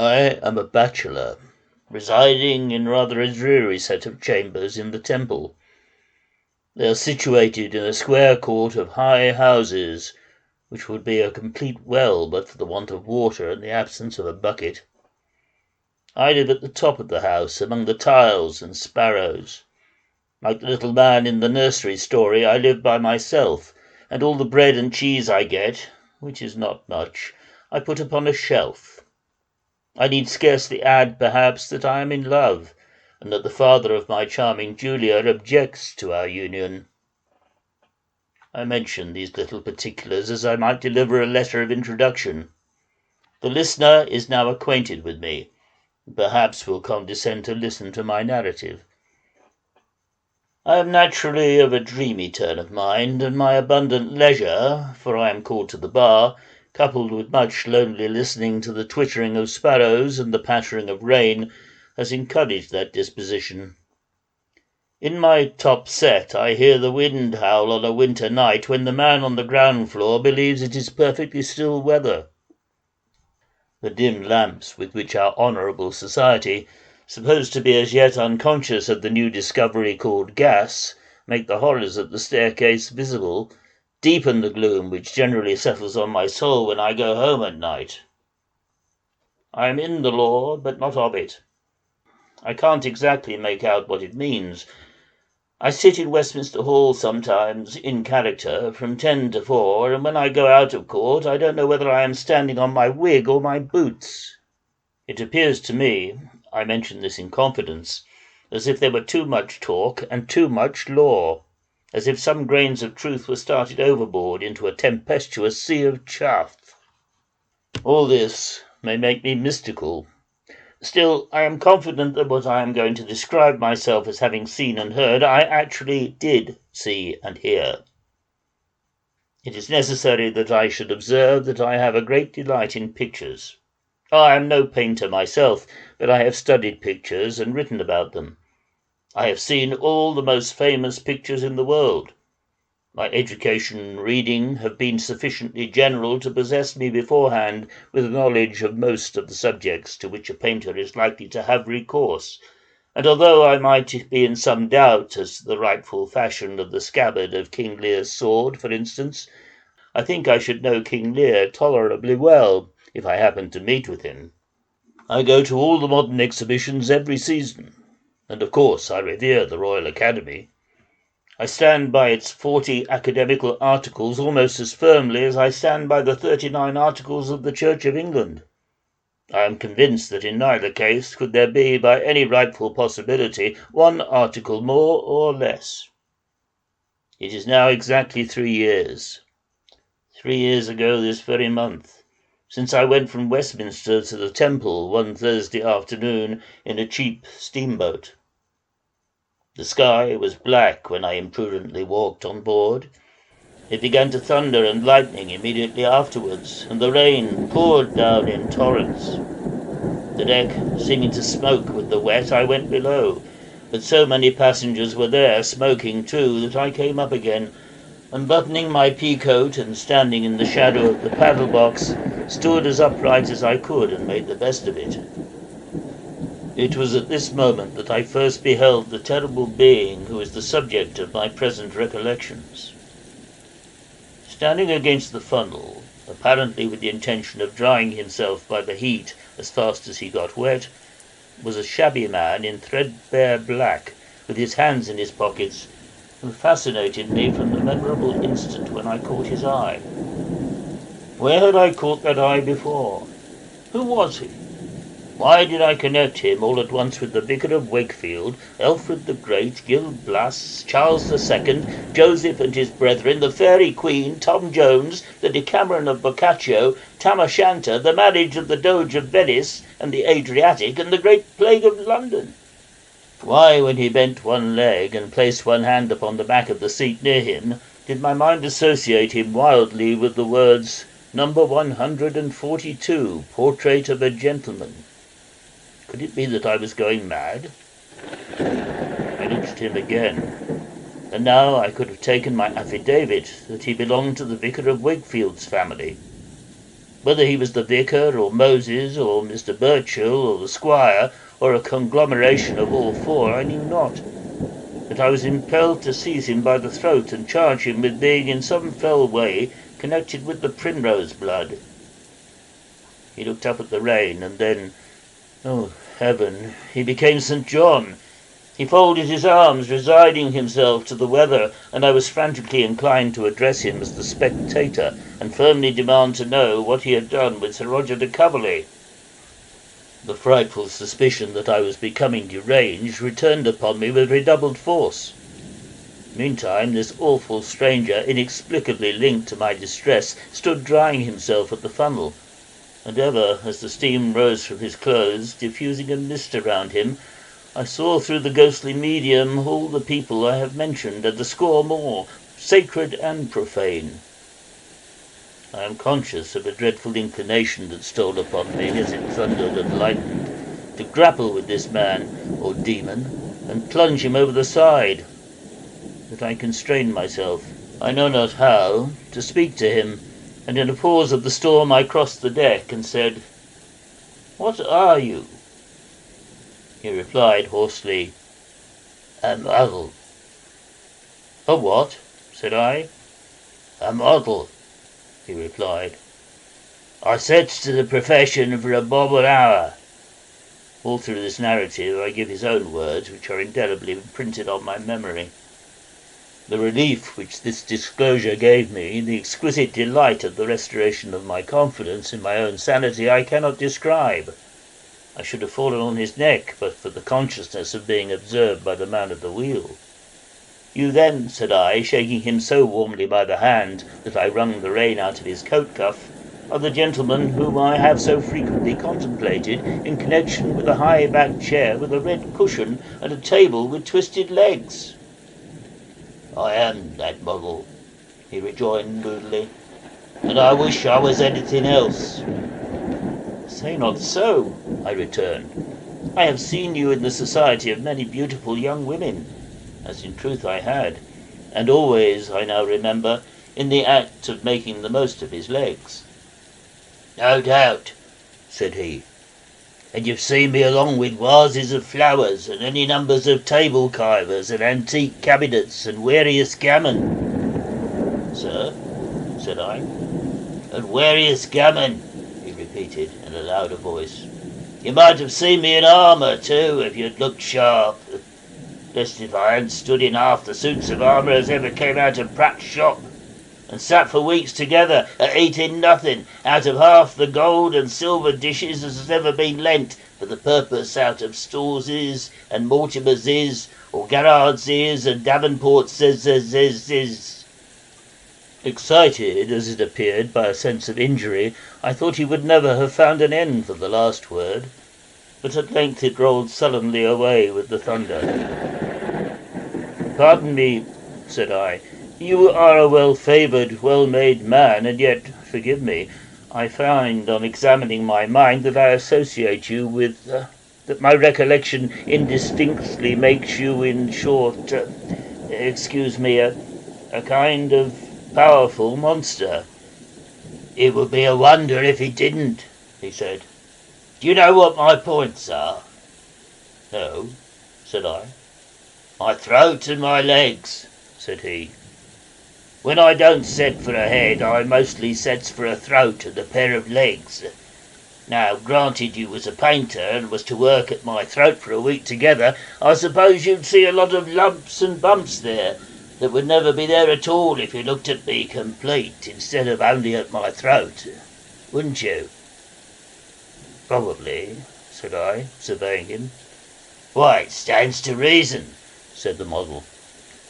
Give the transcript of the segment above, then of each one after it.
I am a bachelor, residing in rather a dreary set of chambers in the Temple. They are situated in a square court of high houses, which would be a complete well but for the want of water and the absence of a bucket. I live at the top of the house, among the tiles and sparrows. Like the little man in the nursery story, I live by myself, and all the bread and cheese I get, which is not much, I put upon a shelf. I need scarcely add, perhaps, that I am in love, and that the father of my charming Julia objects to our union. I mention these little particulars as I might deliver a letter of introduction. The listener is now acquainted with me, and perhaps will condescend to listen to my narrative. I am naturally of a dreamy turn of mind, and my abundant leisure, for I am called to the bar, coupled with much lonely listening to the twittering of sparrows and the pattering of rain, has encouraged that disposition. In my top set I hear the wind howl on a winter night when the man on the ground floor believes it is perfectly still weather. The dim lamps with which our honourable society, supposed to be as yet unconscious of the new discovery called gas, make the horrors of the staircase visible, deepen the gloom which generally settles on my soul when I go home at night. I am in the law, but not of it. I can't exactly make out what it means. I sit in Westminster Hall sometimes, in character, from 10 to 4, and when I go out of court I don't know whether I am standing on my wig or my boots. It appears to me, I mention this in confidence, as if there were too much talk and too much law, as if some grains of truth were started overboard into a tempestuous sea of chaff. All this may make me mystical. Still, I am confident that what I am going to describe myself as having seen and heard, I actually did see and hear. It is necessary that I should observe that I have a great delight in pictures. I am no painter myself, but I have studied pictures and written about them. I have seen all the most famous pictures in the world. My education and reading have been sufficiently general to possess me beforehand with a knowledge of most of the subjects to which a painter is likely to have recourse, and although I might be in some doubt as to the rightful fashion of the scabbard of King Lear's sword, for instance, I think I should know King Lear tolerably well if I happened to meet with him. I go to all the modern exhibitions every season, and of course I revere the Royal Academy. I stand by its 40 academical articles almost as firmly as I stand by the 39 articles of the Church of England. I am convinced that in neither case could there be, by any rightful possibility, one article more or less. It is now exactly 3 years. 3 years ago this very month, since I went from Westminster to the Temple one Thursday afternoon in a cheap steamboat. The sky was black when I imprudently walked on board. It began to thunder and lightning immediately afterwards, and the rain poured down in torrents. The deck seeming to smoke with the wet, I went below, but so many passengers were there, smoking too, that I came up again, and buttoning my pea-coat and standing in the shadow of the paddle-box, stood as upright as I could and made the best of it. It was at this moment that I first beheld the terrible being who is the subject of my present recollections. Standing against the funnel, apparently with the intention of drying himself by the heat as fast as he got wet, was a shabby man in threadbare black, with his hands in his pockets, who fascinated me from the memorable instant when I caught his eye. Where had I caught that eye before? Who was he? Why did I connect him all at once with the Vicar of Wakefield, Alfred the Great, Gil Blas, Charles II, Joseph and his brethren, the Fairy Queen, Tom Jones, the Decameron of Boccaccio, Tam O'Shanter, the marriage of the Doge of Venice and the Adriatic, and the Great Plague of London? Why, when he bent one leg and placed one hand upon the back of the seat near him, did my mind associate him wildly with the words, "Number 142, Portrait of a Gentleman"? Could it be that I was going mad? I looked at him again, and now I could have taken my affidavit that he belonged to the Vicar of Wakefield's family. Whether he was the vicar, or Moses, or Mr. Burchell, or the squire, or a conglomeration of all four, I knew not, but I was impelled to seize him by the throat and charge him with being in some fell way connected with the Primrose blood. He looked up at the rain, and then, oh heaven, he became St. John. He folded his arms, resigning himself to the weather, and I was frantically inclined to address him as the Spectator, and firmly demand to know what he had done with Sir Roger de Coverley. The frightful suspicion that I was becoming deranged returned upon me with redoubled force. Meantime, this awful stranger, inexplicably linked to my distress, stood drying himself at the funnel, and ever, as the steam rose from his clothes, diffusing a mist around him, I saw through the ghostly medium all the people I have mentioned, and a score more, sacred and profane. I am conscious of a dreadful inclination that stole upon me as it thundered and lightened, to grapple with this man, or demon, and plunge him over the side. But I constrained myself, I know not how, to speak to him, and in a pause of the storm I crossed the deck and said, "What are you?" He replied hoarsely, "A model." "A what?" said I. "A model," he replied. "I sets to the profession for a bob an hour." All through this narrative I give his own words, which are indelibly imprinted on my memory. The relief which this disclosure gave me, the exquisite delight at the restoration of my confidence in my own sanity, I cannot describe. I should have fallen on his neck, but for the consciousness of being observed by the man at the wheel. "You then," said I, shaking him so warmly by the hand that I wrung the rain out of his coat cuff, "are the gentleman whom I have so frequently contemplated in connection with a high-backed chair with a red cushion and a table with twisted legs?" "I am that model," he rejoined moodily, "and I wish I was anything else." "Say not so," I returned. "I have seen you in the society of many beautiful young women," as in truth I had, and always, I now remember, in the act of making the most of his legs. "No doubt," said he. "And you've seen me along with vases of flowers, and any numbers of table kivers, and antique cabinets, and warious gammon." "Sir?" said I. "And warious gammon," he repeated in a louder voice. "You might have seen me in armour, too, if you'd looked sharp. Blest if I hadn't stood in half the suits of armour as ever came out of Pratt's shop, and sat for weeks together a-eating nothing out of half the gold and silver dishes as has ever been lent for the purpose out of Stores's and Mortimer's, or Garrard's and Davenport's. Excited, as it appeared, by a sense of injury, I thought he would never have found an end for the last word, but at length it rolled sullenly away with the thunder. "Pardon me," said I, "you are a well-favoured, well-made man, and yet, forgive me, I find on examining my mind that I associate you with, that my recollection indistinctly makes you, in short, excuse me, a kind of powerful monster." "It would be a wonder if he didn't," he said. "Do you know what my points are?" "No," said I. "My throat and my legs," said he. "When I don't set for a head, I mostly sets for a throat and a pair of legs. Now, granted you was a painter and was to work at my throat for a week together, I suppose you'd see a lot of lumps and bumps there that would never be there at all if you looked at me complete instead of only at my throat, wouldn't you?" "Probably," said I, surveying him. "Why, it stands to reason," said the model.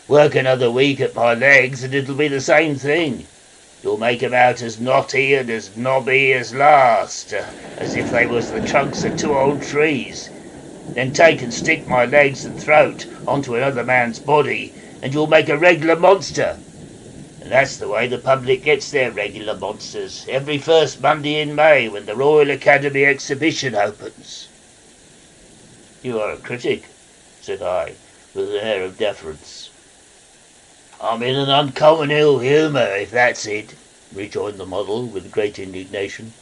"Work another week at my legs and it'll be the same thing. You'll make 'em out as knotty and as knobby as last, as if they was the trunks of two old trees. Then take and stick my legs and throat onto another man's body, and you'll make a regular monster. And that's the way the public gets their regular monsters, every first Monday in May when the Royal Academy exhibition opens." "You are a critic," said I, with an air of deference. "I'm in an uncommon ill humour, if that's it," rejoined the model with great indignation.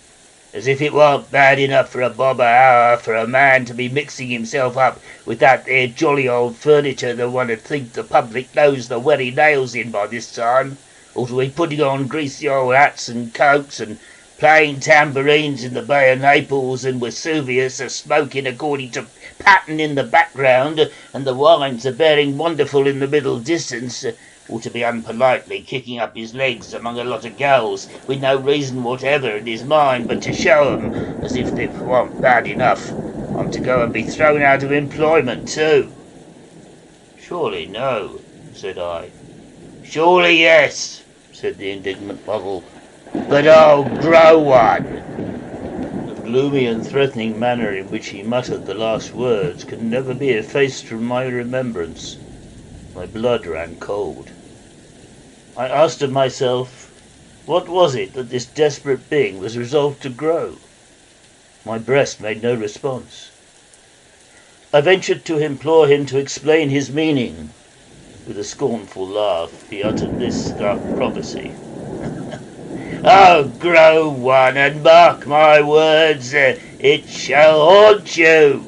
as if it warn't bad enough for a bob a hour for a man to be mixing himself up with that there jolly old furniture that one 'ud think the public knows the very nails in by this time, or to be putting on greasy old hats and coats and playing tambourines in the Bay of Naples and Vesuvius a smoking according to pattern in the background and the wines a bearing wonderful in the middle distance, or to be unpolitely kicking up his legs among a lot of gals with no reason whatever in his mind but to show 'em, as if it warn't bad enough, I'm to go and be thrown out of employment too." "Surely no," said I. "Surely yes," said the indignant Bottle, "but I'll grow one." The gloomy and threatening manner in which he muttered the last words can never be effaced from my remembrance. My blood ran cold. I asked of myself, what was it that this desperate being was resolved to grow? My breast made no response. I ventured to implore him to explain his meaning. With a scornful laugh, he uttered this stark prophecy: "Oh, grow one, and mark my words, it shall haunt you."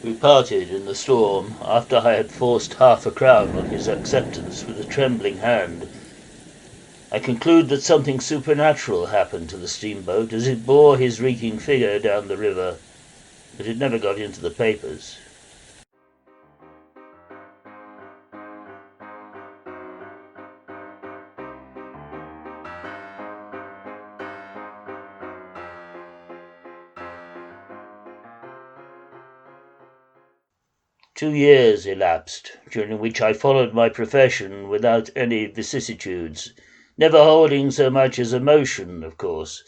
We parted in the storm, after I had forced half a crown on his acceptance with a trembling hand. I conclude that something supernatural happened to the steamboat as it bore his reeking figure down the river, but it never got into the papers. Two years elapsed, during which I followed my profession without any vicissitudes, never holding so much as a motion, of course.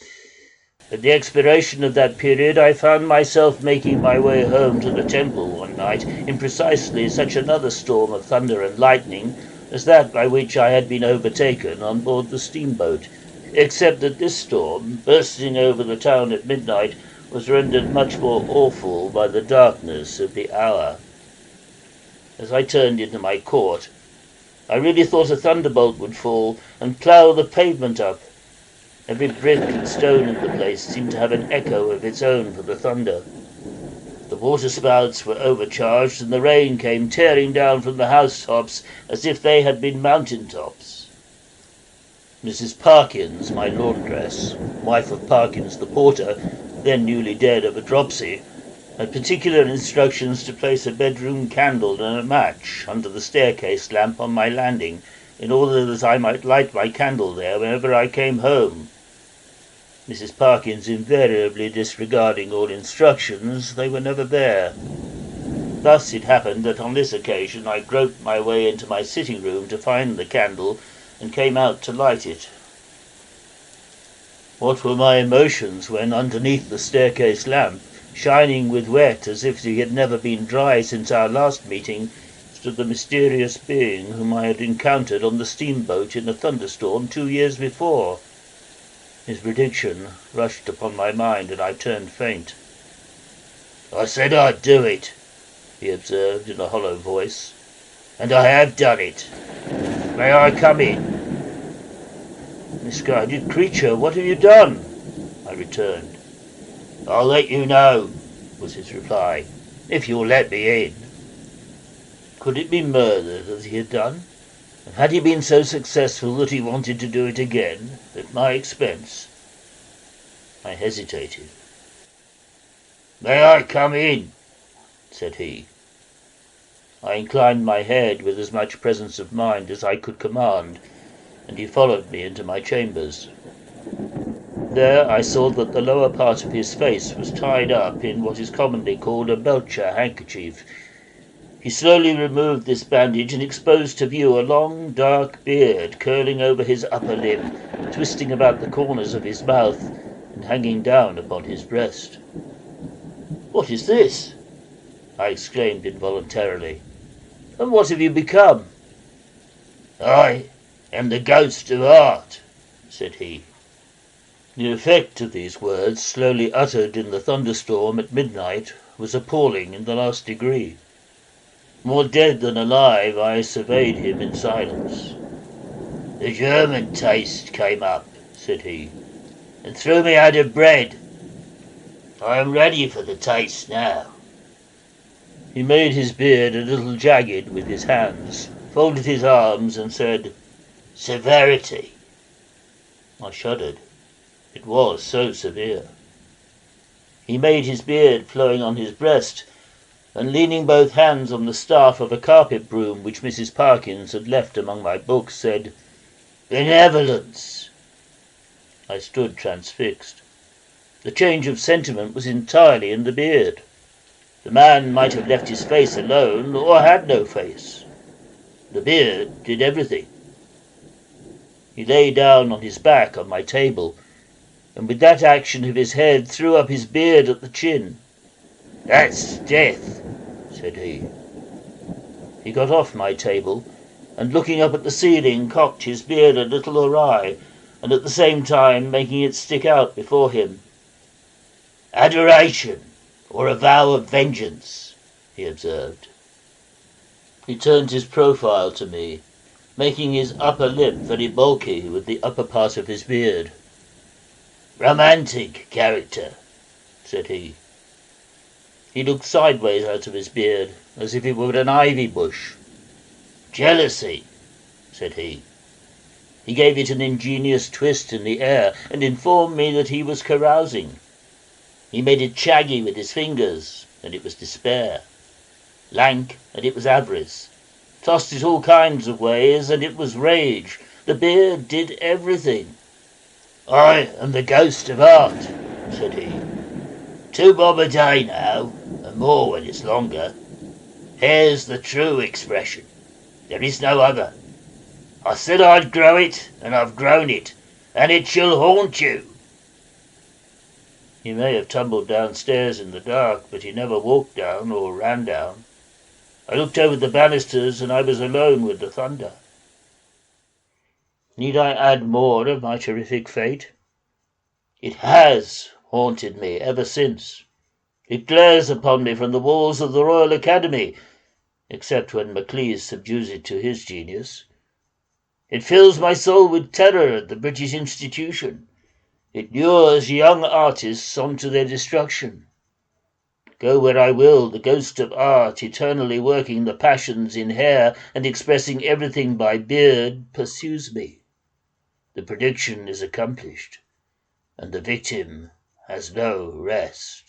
At the expiration of that period I found myself making my way home to the Temple one night in precisely such another storm of thunder and lightning as that by which I had been overtaken on board the steamboat, except that this storm, bursting over the town at midnight, was rendered much more awful by the darkness of the hour. As I turned into my court, I really thought a thunderbolt would fall and plough the pavement up. Every brick and stone in the place seemed to have an echo of its own for the thunder. The water-spouts were overcharged, and the rain came tearing down from the housetops as if they had been mountain-tops. Mrs. Parkins, my laundress, wife of Parkins the porter, then newly dead of a dropsy, had particular instructions to place a bedroom candle and a match under the staircase lamp on my landing, in order that I might light my candle there whenever I came home. Mrs. Parkins invariably disregarding all instructions, they were never there. Thus it happened that on this occasion I groped my way into my sitting-room to find the candle, and came out to light it. What were my emotions when, underneath the staircase lamp, shining with wet as if he had never been dry since our last meeting, stood the mysterious being whom I had encountered on the steamboat in a thunderstorm 2 years before. His prediction rushed upon my mind, and I turned faint. "I said I'd do it," he observed in a hollow voice, "and I have done it. May I come in?" "Misguided creature, what have you done?" I returned. "I'll let you know," was his reply, "if you'll let me in." Could it be murder that he had done? And had he been so successful that he wanted to do it again, at my expense? I hesitated. "May I come in?" said he. I inclined my head with as much presence of mind as I could command, and he followed me into my chambers. There I saw that the lower part of his face was tied up in what is commonly called a belcher handkerchief. He slowly removed this bandage and exposed to view a long, dark beard curling over his upper lip, twisting about the corners of his mouth, and hanging down upon his breast. "What is this?" I exclaimed involuntarily. "And what have you become?" "I am the ghost of art," said he. The effect of these words, slowly uttered in the thunderstorm at midnight, was appalling in the last degree. More dead than alive, I surveyed him in silence. "The German taste came up," said he. and threw me out of bread. I am ready for the taste now." He made his beard a little jagged with his hands, folded his arms, and said, "Severity." I shuddered. It was so severe. He made his beard flowing on his breast, and leaning both hands on the staff of a carpet broom which Mrs. Parkins had left among my books, said, "Benevolence." I stood transfixed. The change of sentiment was entirely in the beard. The man might have left his face alone, or had no face. The beard did everything. He lay down on his back on my table, and with that action of his head threw up his beard at the chin. "That's death," said he. He got off my table, and looking up at the ceiling, cocked his beard a little awry, and at the same time making it stick out before him. "Adoration, or a vow of vengeance," he observed. He turned his profile to me, making his upper lip very bulky with the upper part of his beard. "Romantic character," said he. He looked sideways out of his beard, as if it were an ivy bush. "Jealousy," said he. He gave it an ingenious twist in the air, and informed me that he was carousing. He made it shaggy with his fingers, and it was despair. Lank, and it was avarice. Tossed it all kinds of ways, and it was rage. The beard did everything. "I am the ghost of art," said he. "2 bob a day now, and more when it's longer. Hair's the true expression. There is no other. I said I'd grow it, and I've grown it, and it shall haunt you." He may have tumbled downstairs in the dark, but he never walked down or ran down. I looked over the banisters, and I was alone with the thunder. Need I add more of my terrific fate? It has haunted me ever since. It glares upon me from the walls of the Royal Academy, except when Maclise subdues it to his genius. It fills my soul with terror at the British institution. It lures young artists on to their destruction. Go where I will, the ghost of art, eternally working the passions in hair and expressing everything by beard, pursues me. The prediction is accomplished, and the victim has no rest.